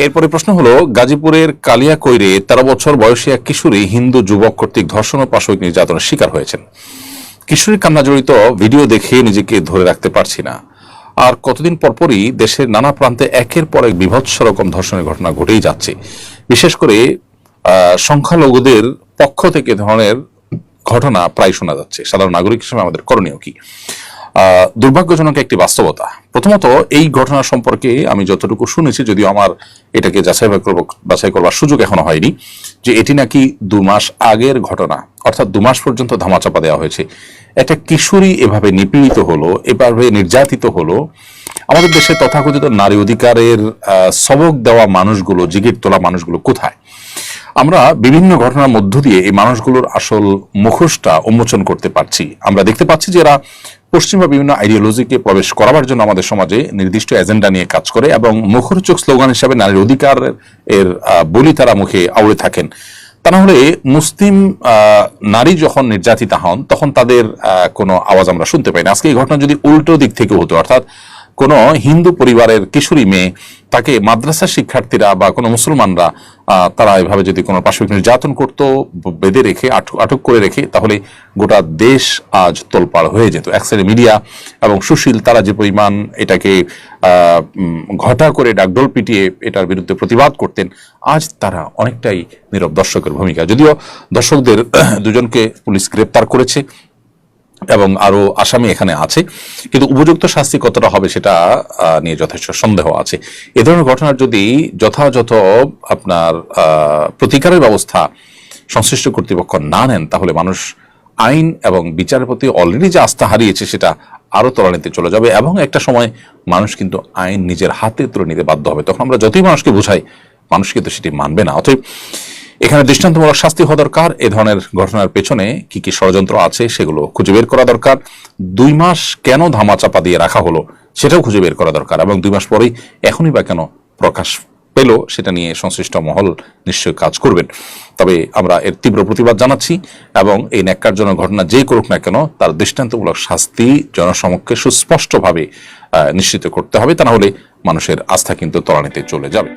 এরপরে প্রশ্ন হলো, গাজীপুরের কালিয়াকৈরে 13 বছর বয়সী এক কিশোরী হিন্দু যুবক কর্তৃক ধর্ষণ ও পাশবিক নির্যাতনের শিকার হয়েছেন। কিশোরীর কান্না জড়িত ভিডিও দেখে নিজেকে ধরে রাখতে পারছি না। আর কতদিন পরপরই দেশের নানা প্রান্তে একের পর এক বীভৎস রকম ধর্ষণের ঘটনা ঘটেই যাচ্ছে। বিশেষ করে সংখ্যালঘুদের পক্ষ থেকে ধরনের ঘটনা প্রায় শোনা যাচ্ছে। সাধারণ নাগরিক হিসেবে আমাদের করণীয় কি? দুর্ভাগ্যজনক একটি বাস্তবতা। প্রথমত, এই ঘটনা সম্পর্কে আমি যতটুকু শুনেছি, যদিও আমার এটাকে বাছাই করবার সুযোগ এখনো হয়নি, যে এটি নাকি 2 মাস আগের ঘটনা, অর্থাৎ 2 মাস পর্যন্ত ধামাচাপা দেওয়া হয়েছে। একটা কিশোরী এভাবে নিপীড়িত হলো, এভাবে নির্যাতিত হলো। আমাদের দেশে তথাকথিত নারী অধিকারের সবক দেওয়া মানুষগুলো, জিগির তোলা মানুষগুলো কোথায়? আমরা বিভিন্ন ঘটনার মধ্য দিয়ে এই মানুষগুলোর আসল মুখোশটা উন্মোচন করতে পারছি। আমরা দেখতে পাচ্ছি যে এরা পশ্চিমা বিভিন্ন আইডিওলজিকে প্রবেশ করাবার জন্য আমাদের সমাজে নির্দিষ্ট এজেন্ডা নিয়ে কাজ করে এবং মুখরোচক স্লোগান হিসাবে নারীর অধিকার এর বলি তারা মুখে আউড়ে থাকেন। তা না হলে মুসলিম নারী যখন নির্যাতিতা হন তখন তাদের কোনো আওয়াজ আমরা শুনতে পাই না। আজকে এই ঘটনা যদি উল্টো দিক থেকে হতো, অর্থাৎ কোনো হিন্দু পরিবারের কিশোরী মেয়ে, তাকে মাদ্রাসার শিক্ষার্থীরা বা কোনো মুসলমানরা তারা এভাবে যদি কোনো পাশবিক নির্যাতন করত, বেঁধে রেখে আটক করে রেখে, তাহলে গোটা দেশ আজ তোলপাড় হয়ে যেত। এক সাইডে মিডিয়া এবং সুশীল তারা যে পরিমাণ এটাকে ঘটা করে ডাকডোল পিটিয়ে এটার বিরুদ্ধে প্রতিবাদ করতেন, আজ তারা অনেকটাই নীরব দর্শকের ভূমিকা। যদিও দর্শকদের 2জনকে পুলিশ গ্রেপ্তার করেছে এবং আরো আসামি এখানে আছে, কিন্তু উপযুক্ত শাস্তি কতটা হবে সেটা নিয়ে যথেষ্ট সন্দেহ আছে। এ ধরনের ঘটনার যদি যথাযথ আপনার প্রতিকারের ব্যবস্থা সংশ্লিষ্ট কর্তৃপক্ষ না নেন, তাহলে মানুষ আইন এবং বিচারের প্রতি অলরেডি যে আস্থা হারিয়েছে সেটা আরো তলানিতে চলে যাবে এবং একটা সময় মানুষ কিন্তু আইন নিজের হাতে তুলে নিতে বাধ্য হবে। তখন আমরা যতই মানুষকে বোঝাই, মানুষ কিন্তু সেটি মানবে না। অতএব এখানে দৃষ্টান্তমূলক শাস্তি হওয়া দরকার। এ ধরনের ঘটনার পেছনে কি কি ষড়যন্ত্র আছে সেগুলো খুঁজে বের করা দরকার। 2 মাস কেন ধামাচাপা দিয়ে রাখা হলো সেটাও খুঁজে বের করা দরকার, এবং 2 মাস পরেই এখনই বা কেন প্রকাশ পেল সেটা নিয়ে সংশ্লিষ্ট মহল নিশ্চয়ই কাজ করবেন। তবে আমরা এর তীব্র প্রতিবাদ জানাচ্ছি এবং এই ন্যাক্কারজনক ঘটনা যেই করুক না কেন তার দৃষ্টান্তমূলক শাস্তি জনসমক্ষে সুস্পষ্টভাবে নিশ্চিত করতে হবে। তা না হলে মানুষের আস্থা কিন্তু তলানিতে চলে যাবে।